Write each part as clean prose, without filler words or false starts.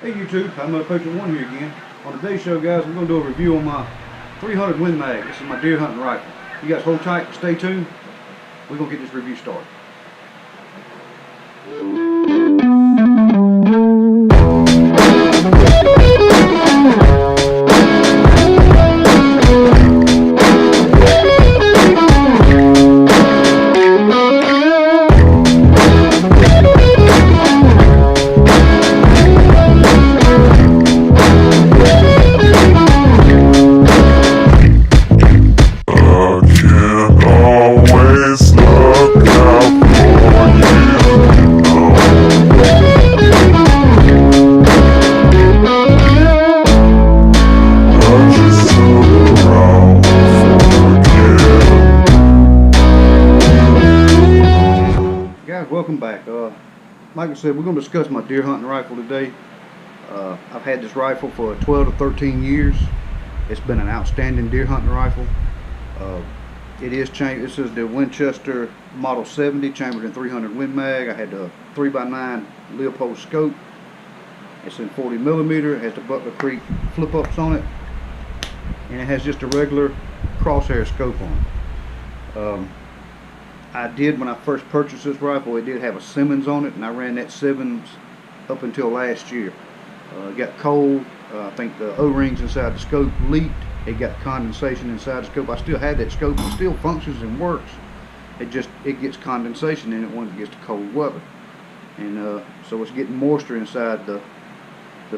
Hey YouTube, Palmetto Patriot 1 here again. On today's show, guys, we're going to do a review on my 300 Win Mag. This is my deer hunting rifle. You guys hold tight, stay tuned. We're going to get this review started. Welcome back. Like I said, we're going to discuss my deer hunting rifle today. I've had this rifle for 12 to 13 years. It's been an outstanding deer hunting rifle. This is the Winchester Model 70 chambered in 300 Win Mag. I had the 3x9 Leopold scope. It's in 40mm. It has the Butler Creek flip-ups on it, and it has just a regular crosshair scope on it. When I first purchased this rifle, it did have a Simmons on it, and I ran that Simmons up until last year. It got cold. I think the O-rings inside the scope leaked. It got condensation inside the scope. I still had that scope. It still functions and works. It gets condensation in it when it gets to cold weather, and so it's getting moisture inside the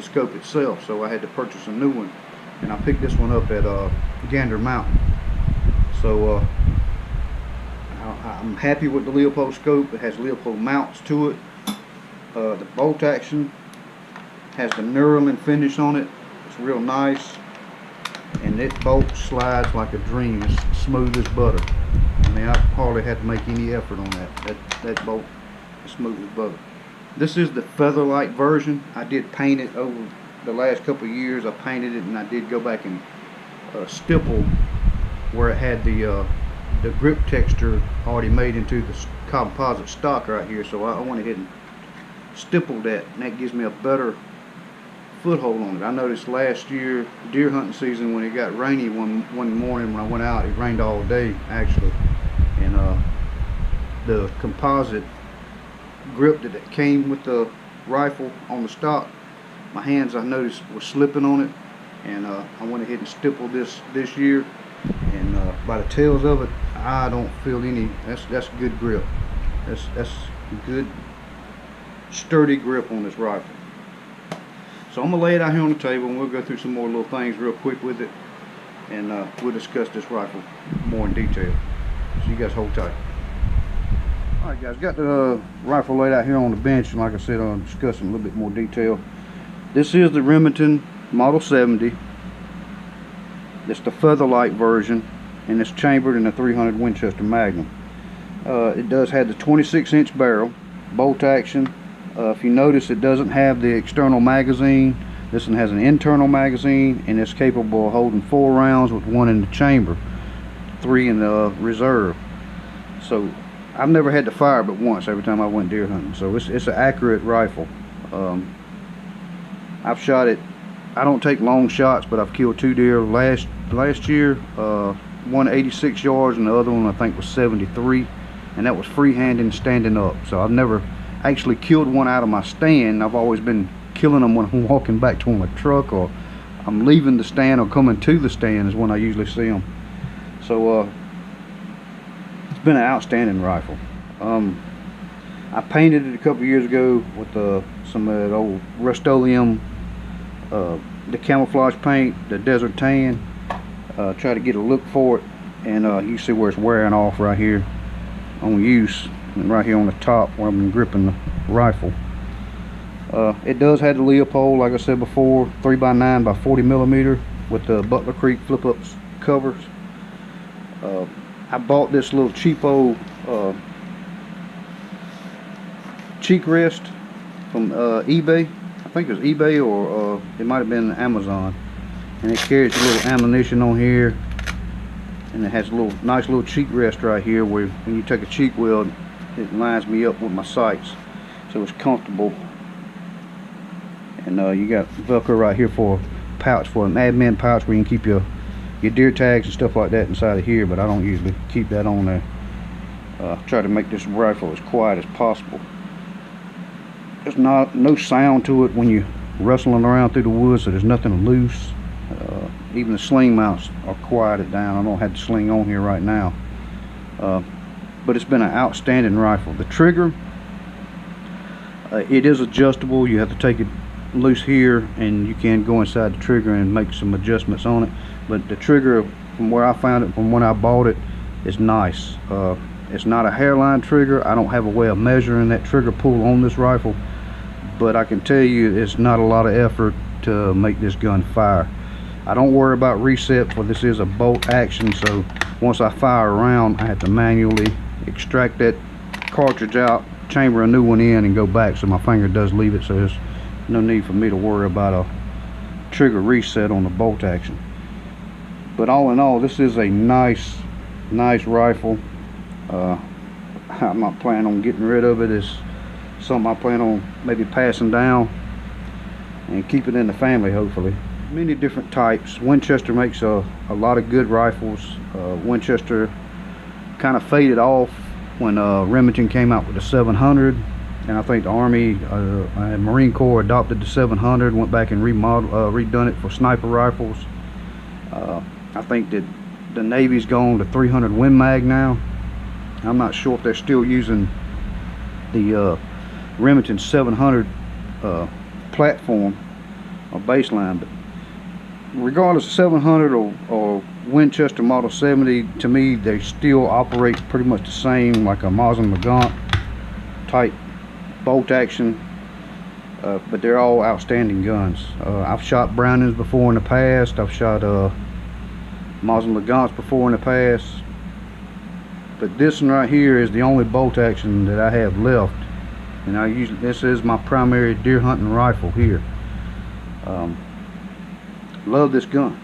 scope itself. So I had to purchase a new one, and I picked this one up at Gander Mountain. So I'm happy with the Leopold scope. It has Leopold mounts to it. The bolt action has the knurling finish on it. It's real nice, and it bolt slides like a dream. It's smooth as butter. I mean, I hardly had to make any effort on that. That bolt is smooth as butter. This is the Featherlight version. I did paint it over the last couple of years. I painted it, and I did go back and stipple where it had the grip texture already made into the composite stock right here. So I went ahead and stippled that, and that gives me a better foothold on it. I noticed last year deer hunting season, when it got rainy one morning when I went out, it rained all day actually, and the composite grip that came with the rifle on the stock, my hands, I noticed, were slipping on it, and I went ahead and stippled this year, and by the tails of it, I don't feel any. That's good grip. That's good sturdy grip on this rifle. So I'm gonna lay it out here on the table, and we'll go through some more little things real quick with it, and we'll discuss this rifle more in detail. So you guys hold tight. Alright guys, got the rifle laid out here on the bench, and like I said, I'll discuss in a little bit more detail. This is the Remington Model 70. It's the Featherlight version, and it's chambered in a 300 Winchester Magnum. It does have the 26-inch barrel, bolt action. If you notice, it doesn't have the external magazine. This one has an internal magazine, and it's capable of holding 4 rounds with 1 in the chamber, 3 in the reserve. So I've never had to fire but once every time I went deer hunting. So it's an accurate rifle. I've shot it. I don't take long shots, but I've killed 2 deer last year. One 86 yards, and the other one I think was 73, and that was freehanding, standing up. So I've never actually killed one out of my stand. I've always been killing them when I'm walking back to my truck, or I'm leaving the stand or coming to the stand is when I usually see them. So it's been an outstanding rifle. I painted it a couple years ago with some of that old Rust-Oleum, the camouflage paint, the desert tan. Try to get a look for it, and you see where it's wearing off right here on use, and right here on the top where I've been gripping the rifle. It does have the Leopold, like I said before, 3x9 by 40mm with the Butler Creek flip-ups covers. I bought this little cheapo cheek rest from eBay. I think it was eBay, or it might have been Amazon. And it carries a little ammunition on here, and it has a nice little cheek rest right here where when you take a cheek weld, it lines me up with my sights, so it's comfortable. And you got Velcro right here for a pouch, for an admin pouch where you can keep your deer tags and stuff like that inside of here, but I don't usually keep that on there. Try to make this rifle as quiet as possible. There's no sound to it when you're rustling around through the woods, so there's nothing loose. Even the sling mounts are quieted down. I don't have the sling on here right now, but it's been an outstanding rifle. The trigger, it is adjustable. You have to take it loose here, and you can go inside the trigger and make some adjustments on it. But the trigger, from where I found it, from when I bought it, is nice. It's not a hairline trigger. I don't have a way of measuring that trigger pull on this rifle, but I can tell you it's not a lot of effort to make this gun fire. I don't worry about reset, for this is a bolt action, so once I fire around, I have to manually extract that cartridge out, chamber a new one in, and go back, so my finger does leave it, so there's no need for me to worry about a trigger reset on the bolt action. But all in all, this is a nice rifle. I'm not planning on getting rid of it. It's something I plan on maybe passing down and keep it in the family, hopefully. Many different types. Winchester makes a lot of good rifles. Winchester kind of faded off when Remington came out with the 700, and I think the Army and Marine Corps adopted the 700, went back and redone it for sniper rifles. I think that the Navy's gone to 300 Win Mag now. I'm not sure if they're still using the Remington 700 platform or baseline, but regardless of 700 or Winchester Model 70, to me they still operate pretty much the same, like a Mosin-Nagant type bolt action, but they're all outstanding guns. I've shot Brownings before in the past. I've shot Mosin-Nagants before in the past, but this one right here is the only bolt action that I have left, and this is my primary deer hunting rifle here. Love this gun.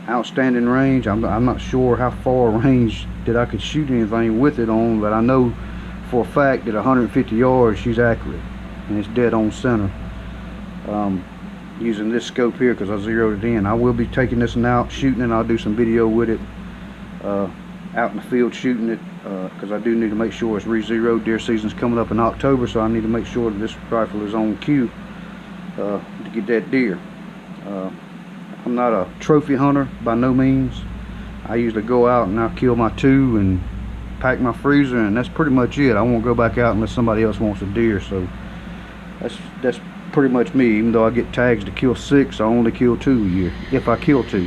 Outstanding range. I'm not sure how far range that I could shoot anything with it on, but I know for a fact that 150 yards she's accurate, and it's dead on center. Using this scope here because I zeroed it in. I will be taking this one out, shooting it. I'll do some video with it out in the field shooting it, because I do need to make sure it's re-zeroed. Deer season's coming up in October, so I need to make sure that this rifle is on cue to get that deer. I'm not a trophy hunter by no means. I usually go out and I'll kill my 2 and pack my freezer, and that's pretty much it. I won't go back out unless somebody else wants a deer, so that's pretty much me. Even though I get tags to kill 6, I only kill 2 a year, if I kill 2.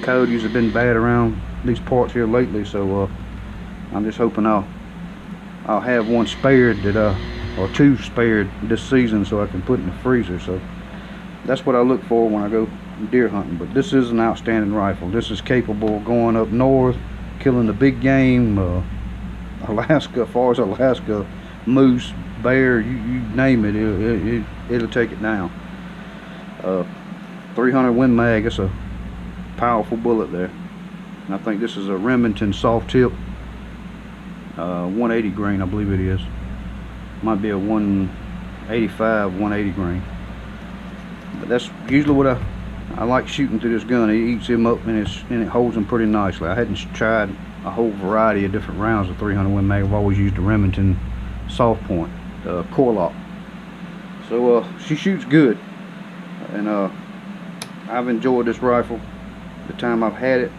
Coyotes have been bad around these parts here lately, so I'm just hoping I'll have one spared or 2 spared this season, so I can put in the freezer. So that's what I look for when I go deer hunting. But this is an outstanding rifle. This is capable of going up north, killing the big game, Alaska, as far as Alaska, moose, bear, you name it, it'll take it down. 300 Win Mag, it's a powerful bullet there. And I think this is a Remington soft tip, 180 grain, I believe it is. Might be a 185, 180 grain. But that's usually what I like shooting through this gun. It eats him up, and it holds him pretty nicely. I hadn't tried a whole variety of different rounds of 300 Win Mag. I've always used the Remington soft point, core lock. So she shoots good, and I've enjoyed this rifle the time I've had it,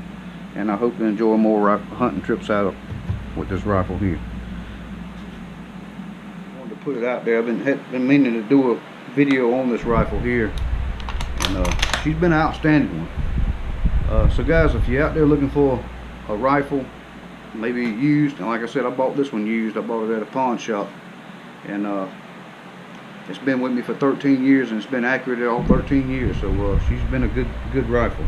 and I hope to enjoy more hunting trips out with this rifle here. I wanted to put it out there. I've been meaning to do a video on this rifle here, and she's been an outstanding one. So guys, if you're out there looking for a rifle, maybe used, and like I said, I bought this one used. I bought it at a pawn shop, and it's been with me for 13 years, and it's been accurate all 13 years. So she's been a good rifle.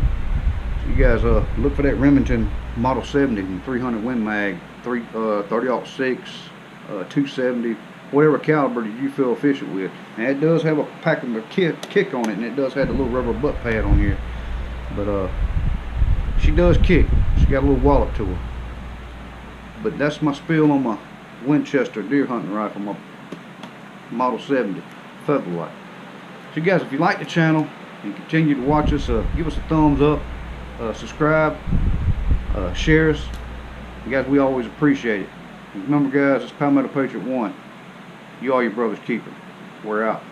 So you guys look for that Remington Model 70 and 300 Win Mag, 30-06, 270, whatever caliber that you feel efficient with. And it does have a pack of a kick on it, and it does have a little rubber butt pad on here. But she does kick. She got a little wallop to her. But that's my spiel on my Winchester deer hunting rifle, my Model 70 Featherlight. So guys, if you like the channel and continue to watch us, give us a thumbs up, subscribe, share us. You guys, we always appreciate it. And remember guys, it's Palmetto Patriot 1. You are your brother's keeper. We're out.